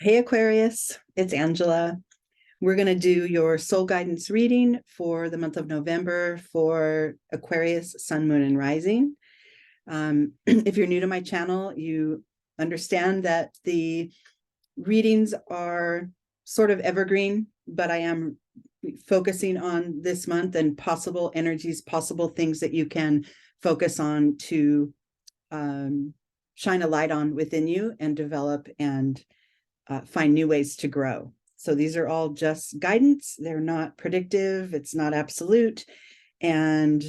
Hey Aquarius, it's Angela. We're going to do your soul guidance reading for the month of November for Aquarius, Sun, Moon, and Rising. If you're new to my channel, you understand that the readings are sort of evergreen, but I am focusing on this month and possible energies, possible things that you can focus on to shine a light on within you and develop and find new ways to grow. So these are all just guidance. They're not predictive. It's not absolute. And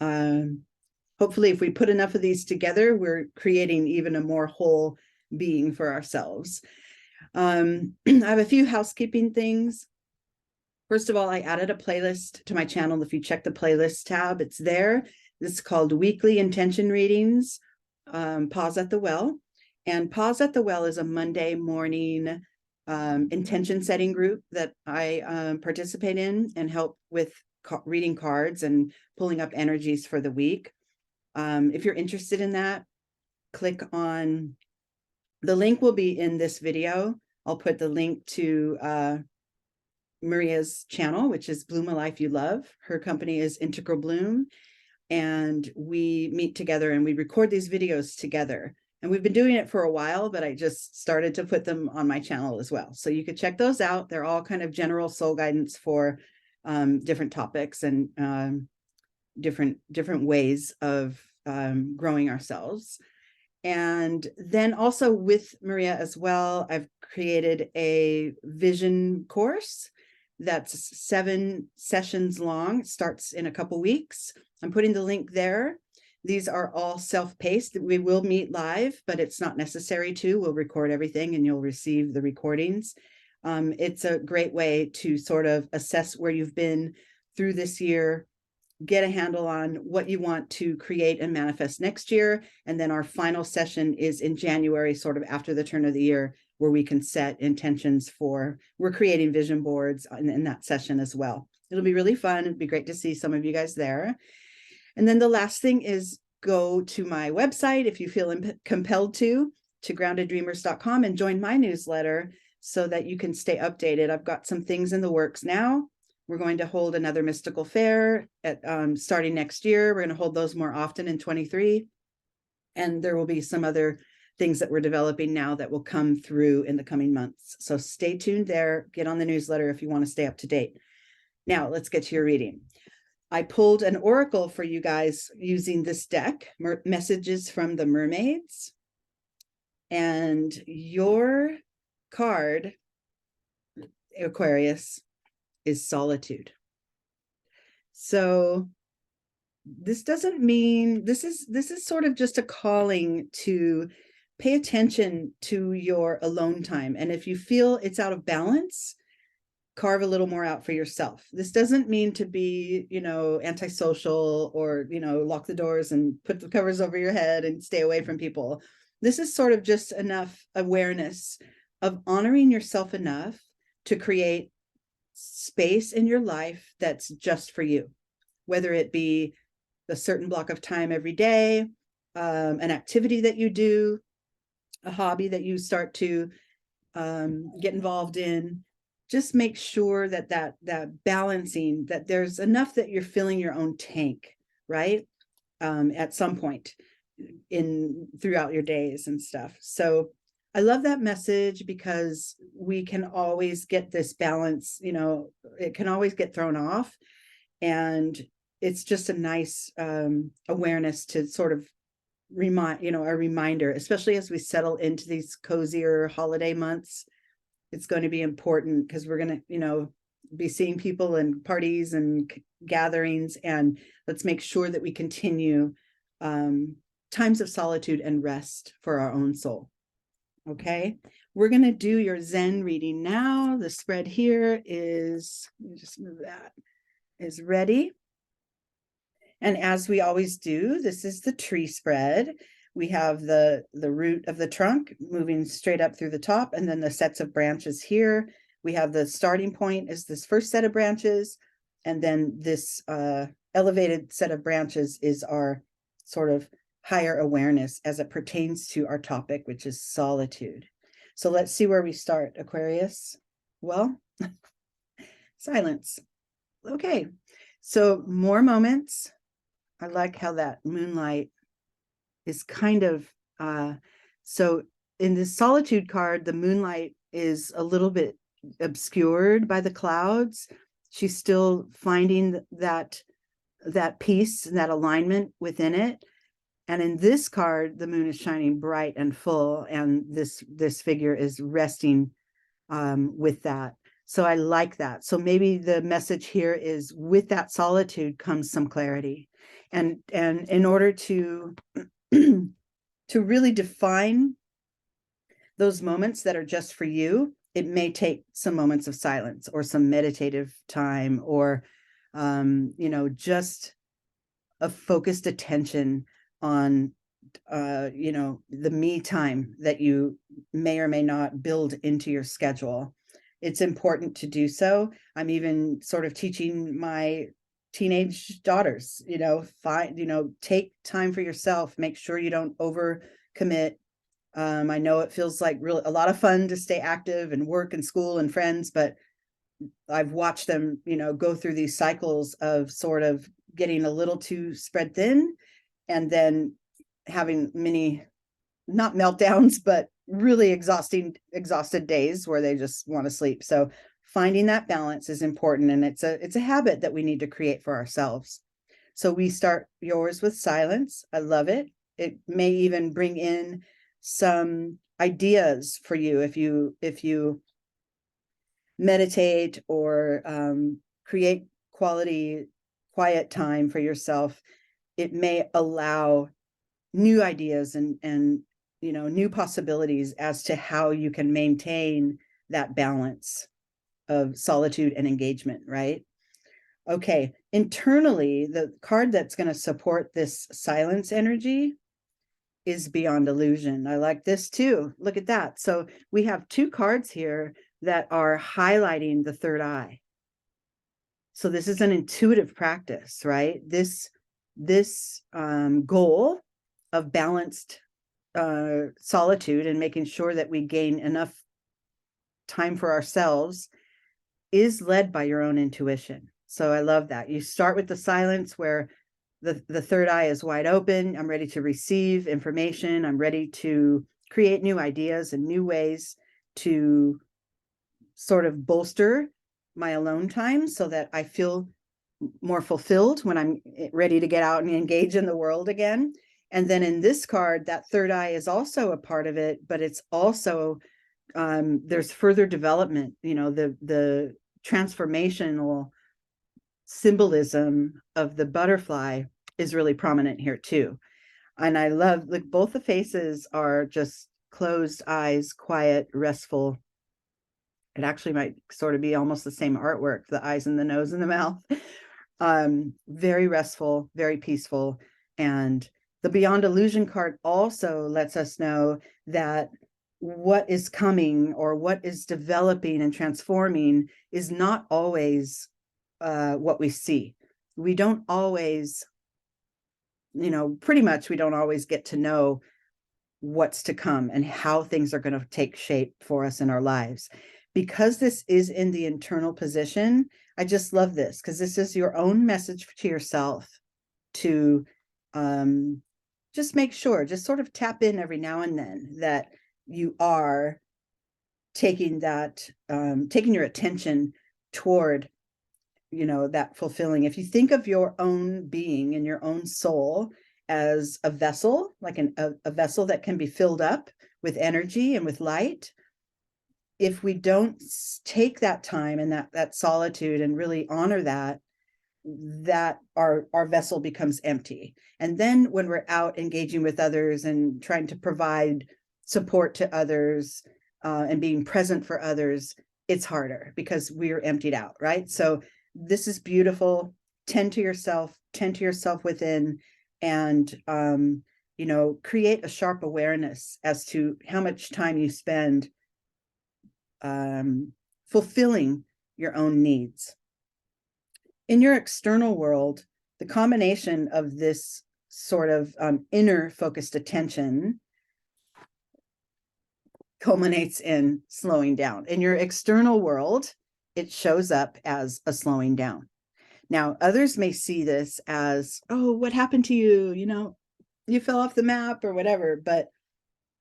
hopefully if we put enough of these together, we're creating even a more whole being for ourselves. I have a few housekeeping things. First of all, I added a playlist to my channel. If you check the playlist tab, it's there. This is called Weekly Intention Readings, Pause at the Well. And Pause at the Well is a Monday morning intention setting group that I participate in and help with reading cards and pulling up energies for the week. If you're interested in that, click on, the link will be in this video. I'll put the link to Maria's channel, which is Bloom a Life You Love. Her company is Integral Bloom. And we meet together and we record these videos together. And we've been doing it for a while, but I just started to put them on my channel as well. So you could check those out. They're all kind of general soul guidance for different topics and different ways of growing ourselves. And then also with Maria as well, I've created a vision course that's 7 sessions long. It starts in a couple weeks. I'm putting the link there. These are all self-paced. We will meet live, but it's not necessary to. We'll record everything and you'll receive the recordings. It's a great way to sort of assess where you've been through this year, get a handle on what you want to create and manifest next year. And then our final session is in January, sort of after the turn of the year, where we can set intentions for, we're creating vision boards in that session as well. It'll be really fun. It'd be great to see some of you guys there. And then the last thing is go to my website if you feel compelled to groundeddreamers.com and join my newsletter so that you can stay updated. I've got some things in the works now. We're going to hold another mystical fair at starting next year. We're going to hold those more often in 23. And there will be some other things that we're developing now that will come through in the coming months. So stay tuned there. Get on the newsletter if you want to stay up to date. Now let's get to your reading. I pulled an oracle for you guys using this deck, Messages from the Mermaids. And your card, Aquarius, is Solitude. So this doesn't mean, this is sort of just a calling to pay attention to your alone time. And if you feel it's out of balance, carve a little more out for yourself. This doesn't mean to be, antisocial or, lock the doors and put the covers over your head and stay away from people. This is sort of just enough awareness of honoring yourself enough to create space in your life that's just for you, whether it be a certain block of time every day, an activity that you do, a hobby that you start to get involved in. Just make sure that balancing, that there's enough that you're filling your own tank, right? At some point throughout your days and stuff. So I love that message because we can always get this balance, it can always get thrown off. And it's just a nice awareness to sort of remind, a reminder, especially as we settle into these cozier holiday months. It's going to be important because we're going to, be seeing people and parties and gatherings, and let's make sure that we continue times of solitude and rest for our own soul. Okay, we're going to do your Zen reading now. The spread here is, let me just move that, is ready. And as we always do, this is the tree spread. We have the root of the trunk moving straight up through the top, and then the sets of branches here. We have the starting point is this first set of branches, and then this elevated set of branches is our sort of higher awareness as it pertains to our topic, which is solitude. So let's see where we start, Aquarius. Well, silence. Okay, so more moments. I like how that moonlight is kind of, so in the solitude card, the moonlight is a little bit obscured by the clouds. She's still finding that peace and that alignment within it. And in this card, the moon is shining bright and full, and this figure is resting with that. So I like that. So maybe the message here is, with that solitude comes some clarity. And in order to to really define those moments that are just for you, it may take some moments of silence or some meditative time, or just a focused attention on the me time that you may or may not build into your schedule. It's important to do so. I'm even sort of teaching my teenage daughters, take time for yourself, make sure you don't overcommit. I know it feels like really a lot of fun to stay active and work and school and friends, but I've watched them, go through these cycles of sort of getting a little too spread thin, and then having many, not meltdowns, but really exhausted days where they just want to sleep. So finding that balance is important, and it's a habit that we need to create for ourselves. So we start yours with silence. I love it. It may even bring in some ideas for you if you meditate or create quality quiet time for yourself. It may allow new ideas and new possibilities as to how you can maintain that balance of solitude and engagement, right? Okay, internally, the card that's going to support this silence energy is Beyond Illusion. I like this too. Look at that. So we have two cards here that are highlighting the third eye. So this is an intuitive practice, right? This goal of balanced solitude and making sure that we gain enough time for ourselves is led by your own intuition. So I love that. You start with the silence where the third eye is wide open. I'm ready to receive information. I'm ready to create new ideas and new ways to sort of bolster my alone time so that I feel more fulfilled when I'm ready to get out and engage in the world again. And then in this card, that third eye is also a part of it, but it's also there's further development. The transformational symbolism of the butterfly is really prominent here too. And I love, like, both the faces are just closed eyes, quiet, restful. It actually might sort of be almost the same artwork, the eyes and the nose and the mouth. Very restful, very peaceful. And the Beyond Illusion card also lets us know that what is coming or what is developing and transforming is not always what we see. We don't always, pretty much we don't always get to know what's to come and how things are going to take shape for us in our lives. Because this is in the internal position, I just love this, because this is your own message to yourself to just make sure, just sort of tap in every now and then that you are taking your attention toward, that fulfilling. If you think of your own being and your own soul as a vessel, like a vessel that can be filled up with energy and with light, if we don't take that time and that solitude and really honor that our vessel becomes empty. And then when we're out engaging with others and trying to provide support to others and being present for others, it's harder because we're emptied out, right? So this is beautiful. Tend to yourself within, and create a sharp awareness as to how much time you spend fulfilling your own needs. In your external world, the combination of this sort of inner focused attention culminates in slowing down. In your external world, it shows up as a slowing down. Now, others may see this as, oh, what happened to you? You know, you fell off the map or whatever, but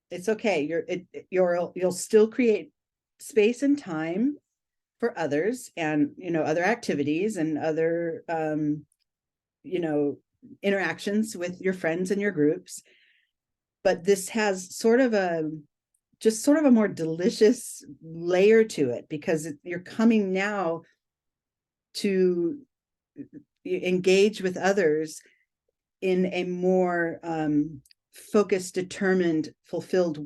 it's okay. You'll still create space and time for others, and, you know, other activities and other, you know, interactions with your friends and your groups. But this has sort of a more delicious layer to it, because you're coming now to engage with others in a more focused, determined, fulfilled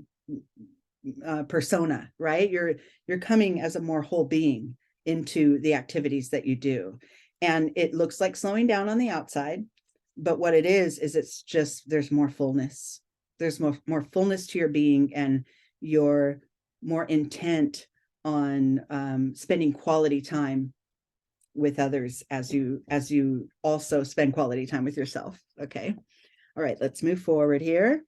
persona, right? You're coming as a more whole being into the activities that you do. And it looks like slowing down on the outside, but what it is it's just, there's more fullness. There's more fullness to your being, and you're more intent on spending quality time with others as you also spend quality time with yourself. Okay. All right, let's move forward here.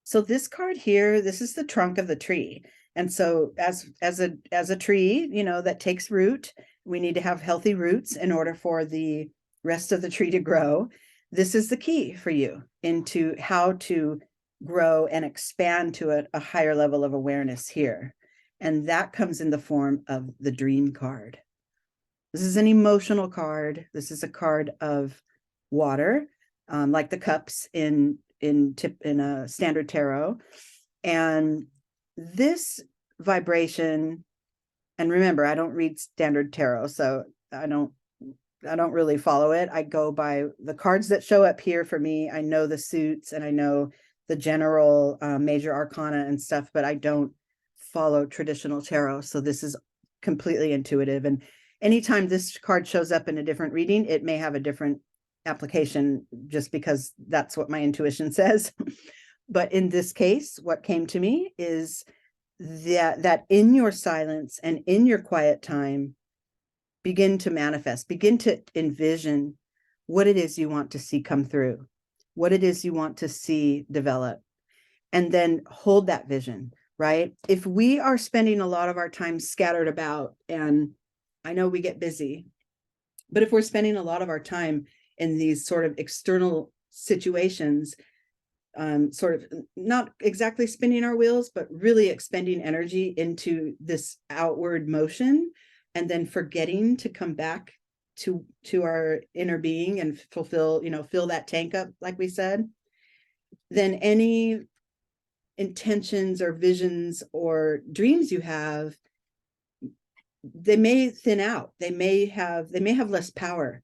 So this card here, this is the trunk of the tree. And so as a tree, you know, that takes root, we need to have healthy roots in order for the rest of the tree to grow. This is the key for you into how to grow and expand to a higher level of awareness here. And that comes in the form of the dream card. This is an emotional card. This is a card of water, like the cups in a standard tarot. And this vibration, and remember, I don't read standard tarot, so I don't really follow it. I go by the cards that show up here for me. I know the suits and I know the general major arcana and stuff, but I don't follow traditional tarot. So this is completely intuitive. And anytime this card shows up in a different reading, it may have a different application, just because that's what my intuition says. But in this case, what came to me is that in your silence and in your quiet time, begin to manifest, begin to envision what it is you want to see come through, what it is you want to see develop, and then hold that vision, right? If we are spending a lot of our time scattered about, and I know we get busy, but if we're spending a lot of our time in these sort of external situations, sort of not exactly spinning our wheels, but really expending energy into this outward motion, and then forgetting to come back to our inner being and fulfill, fill that tank up, like we said, then any intentions or visions or dreams you have, they may thin out. They may have less power,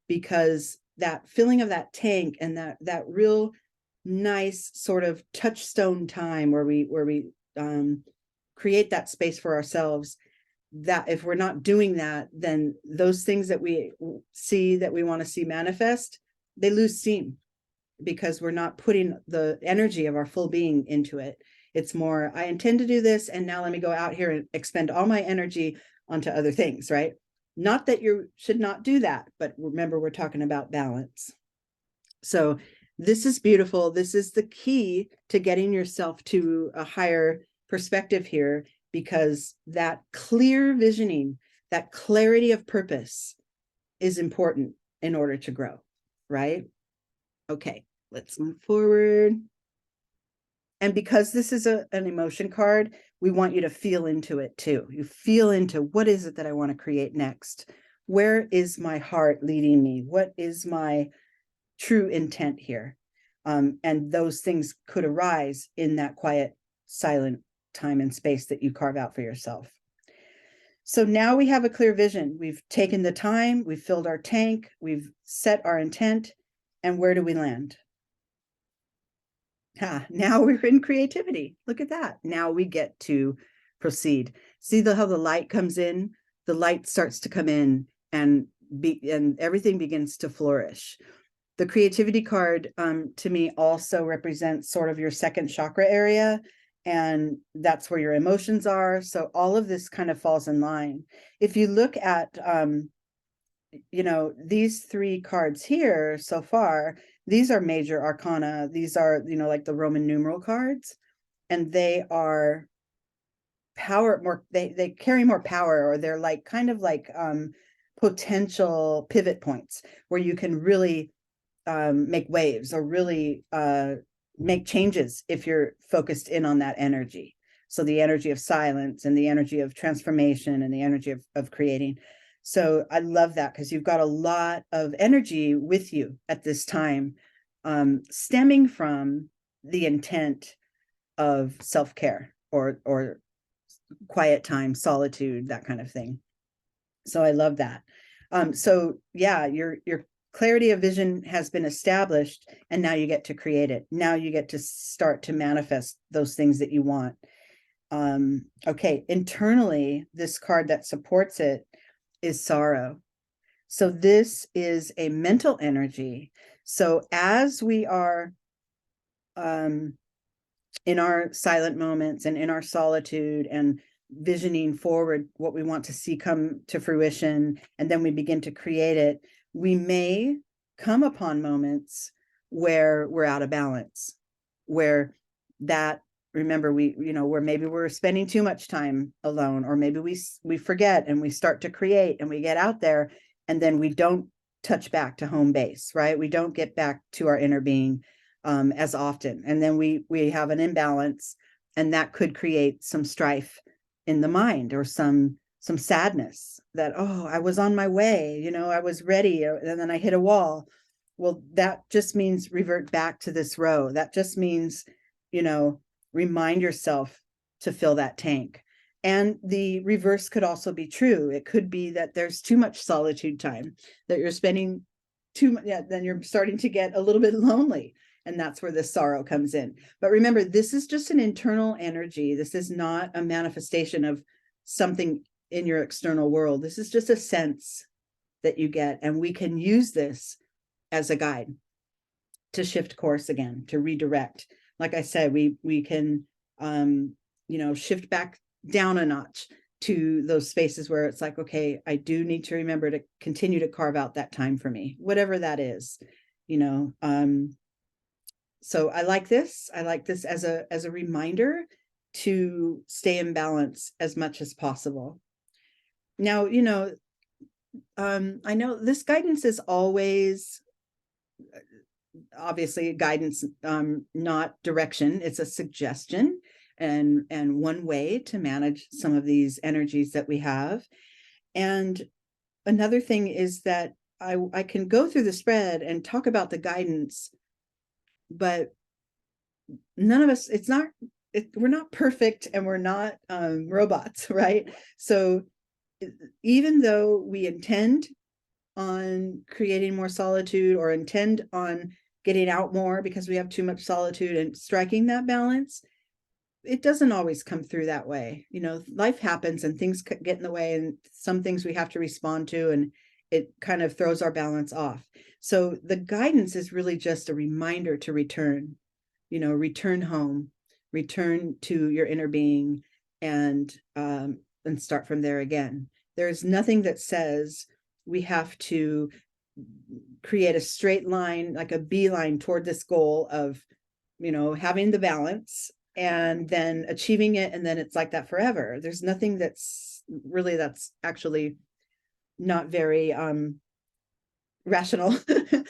because that filling of that tank and that real nice sort of touchstone time where we create that space for ourselves, that if we're not doing that, then those things that we see, that we want to see manifest, they lose steam, because we're not putting the energy of our full being into it. It's more, I intend to do this, and now let me go out here and expend all my energy onto other things, right? Not that you should not do that, but remember, we're talking about balance. So this is beautiful. This is the key to getting yourself to a higher perspective here, because that clear visioning, that clarity of purpose is important in order to grow, right? Okay, let's move forward. And because this is an emotion card, we want you to feel into it too. You feel into, what is it that I want to create next? Where is my heart leading me? What is my true intent here? And those things could arise in that quiet, silent time and space that you carve out for yourself. So now we have a clear vision. We've taken the time, we've filled our tank, we've set our intent, and where do we land? Now we're in creativity. Look at that. Now we get to proceed. See how the light comes in? The light starts to come in, and everything begins to flourish. The creativity card to me also represents sort of your second chakra area, and that's where your emotions are. So all of this kind of falls in line. If you look at, these three cards here so far, these are major arcana. These are, like the Roman numeral cards. and they are they carry more power, or they're like kind of like potential pivot points where you can really make waves, or really make changes if you're focused in on that energy. So the energy of silence, and the energy of transformation, and the energy of creating. So I love that, because you've got a lot of energy with you at this time, stemming from the intent of self-care, or quiet time, solitude, that kind of thing. So I love that. So yeah, your clarity of vision has been established, and now you get to create it. Now you get to start to manifest those things that you want. Okay, internally, this card that supports it is sorrow. So this is a mental energy. So as we are in our silent moments and in our solitude, and visioning forward what we want to see come to fruition, and then we begin to create it, we may come upon moments where we're out of balance, where that, remember, where maybe we're spending too much time alone, or maybe we forget, and we start to create, and we get out there, and then we don't touch back to home base, right? We don't get back to our inner being as often, and then we have an imbalance, and that could create some strife in the mind, or some sadness that, oh, I was on my way, I was ready, and then I hit a wall. Well, that just means revert back to this row. That just means, remind yourself to fill that tank. And the reverse could also be true. It could be that there's too much solitude time, that you're spending too much, then you're starting to get a little bit lonely. And that's where the sorrow comes in. But remember, this is just an internal energy. This is not a manifestation of something in your external world. This is just a sense that you get. And we can use this as a guide to shift course again, to redirect. Like I said, we can, shift back down a notch to those spaces where it's like, okay, I do need to remember to continue to carve out that time for me, whatever that is, So I like this. I like this as a reminder to stay in balance as much as possible. Now, I know this guidance is always, obviously, guidance, not direction. It's a suggestion, and one way to manage some of these energies that we have. And another thing is that I can go through the spread and talk about the guidance, but none of us, we're not perfect, and we're not robots, right? So even though we intend on creating more solitude, or intend on getting out more because we have too much solitude, and striking that balance, it doesn't always come through that way. Life happens, and things get in the way, and some things we have to respond to, and it kind of throws our balance off. So the guidance is really just a reminder to return, return home, return to your inner being, and start from there again. There's nothing that says we have to create a straight line, like a beeline toward this goal of, having the balance, and then achieving it, and then it's like that forever. There's nothing that's actually not very rational.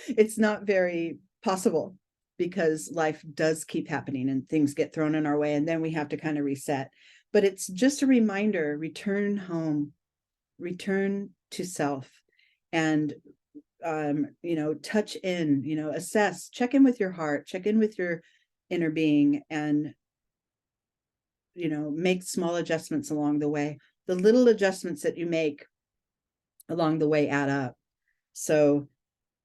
It's not very possible, because life does keep happening, and things get thrown in our way, and then we have to kind of reset. But it's just a reminder: return home, return to self, and touch in, assess, check in with your heart, check in with your inner being, and make small adjustments along the way. The little adjustments that you make along the way add up. So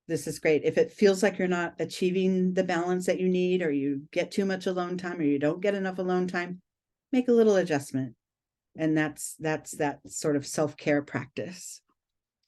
this is great. If it feels like you're not achieving the balance that you need, or you get too much alone time, or you don't get enough alone time, make a little adjustment. And that's that sort of self-care practice.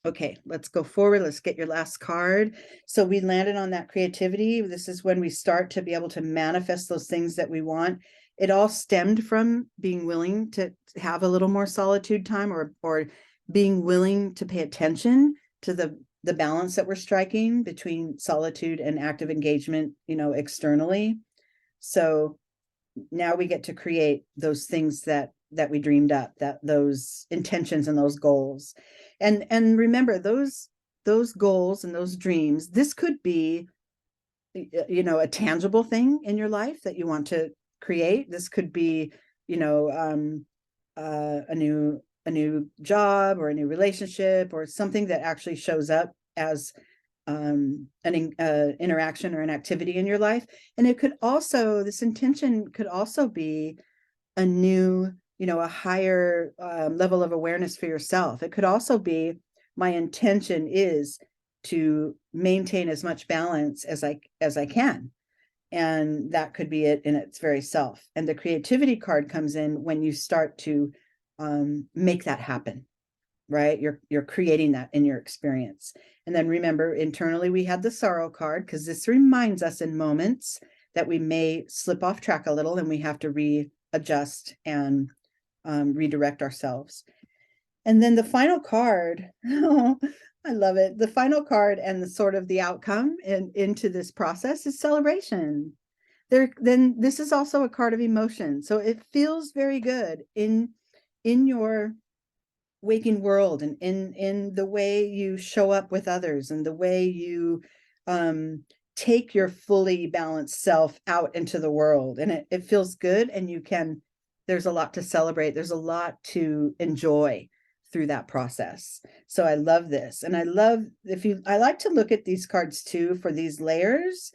Okay, let's go forward. Let's get your last card. So we landed on that creativity. This is when we start to be able to manifest those things that we want. It all stemmed from being willing to have a little more solitude time, or being willing to pay attention to the balance that we're striking between solitude and active engagement, externally. So now we get to create those things that we dreamed up, that those intentions and those goals. And remember, those goals and those dreams, this could be, you know, a tangible thing in your life that you want to create. This could be, you know, a new job or a new relationship, or something that actually shows up as an interaction or an activity in your life. And it could also, this intention could also be a new, you know, a higher level of awareness for yourself. It could also be, my intention is to maintain as much balance as I can. And that could be it in its very self. And the creativity card comes in when you start to make that happen, right? You're creating that in your experience. And then remember, internally, we had the sorrow card, because this reminds us in moments that we may slip off track a little and we have to readjust and redirect ourselves. And then the final card, oh, I love it. The final card and the sort of the outcome into this process is celebration. Then this is also a card of emotion. So it feels very good in your waking world, and in the way you show up with others, and the way you take your fully balanced self out into the world. And it feels good, and there's a lot to celebrate. There's a lot to enjoy through that process. So I love this. And I like to look at these cards too, for these layers,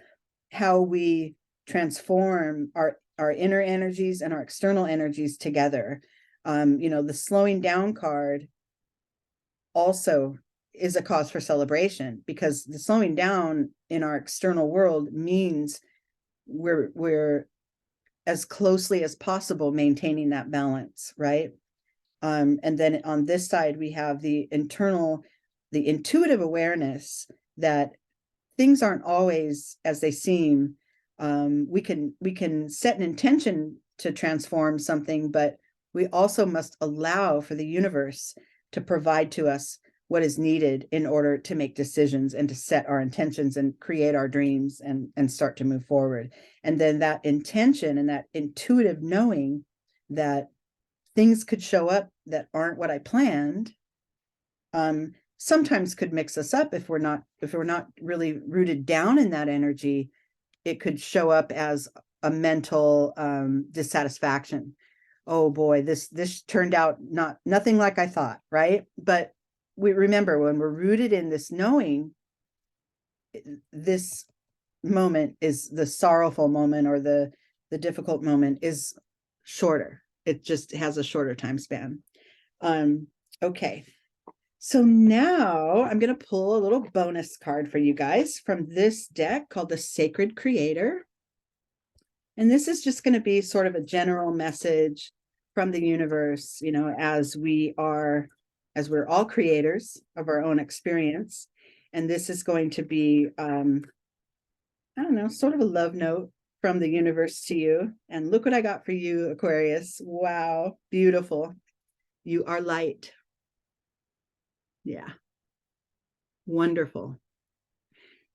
how we transform our inner energies and our external energies together. You know, the slowing down card also is a cause for celebration, because the slowing down in our external world means we're as closely as possible maintaining that balance, right? And then on this side, we have the intuitive awareness that things aren't always as they seem. We can set an intention to transform something, but we also must allow for the universe to provide to us what is needed in order to make decisions and to set our intentions and create our dreams and start to move forward. And then that intention and that intuitive knowing that things could show up that aren't what I planned, sometimes could mix us up if we're not really rooted down in that energy. It could show up as a mental dissatisfaction. Oh boy, this turned out nothing like I thought, right? But we remember, when we're rooted in this knowing, this moment is the sorrowful moment, or the difficult moment is shorter. It just has a shorter time span. Okay. So now I'm going to pull a little bonus card for you guys from this deck called the Sacred Creator. And this is just going to be sort of a general message from the universe, you know, as we're all creators of our own experience. And this is going to be, I don't know, sort of a love note from the universe to you. And look what I got for you, Aquarius. Wow, beautiful. You are light. Yeah. Wonderful.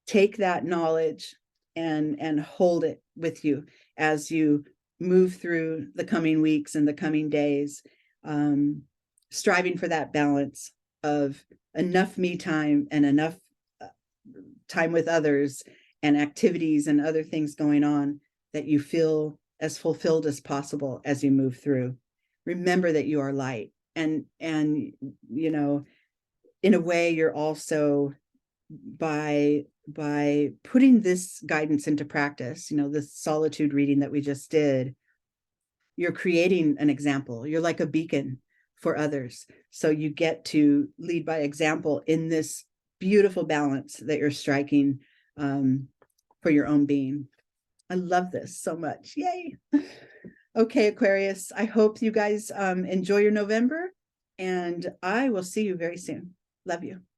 Take that knowledge and hold it with you as you move through the coming weeks and the coming days, striving for that balance of enough me time and enough time with others and activities and other things going on, that you feel as fulfilled as possible as you move through. Remember that you are light, and you know, in a way, you're also, by putting this guidance into practice, you know, this solitude reading that we just did, you're creating an example. You're like a beacon for others. So you get to lead by example in this beautiful balance that you're striking for your own being. I love this so much. Yay. Okay, Aquarius, I hope you guys enjoy your November, and I will see you very soon. Love you.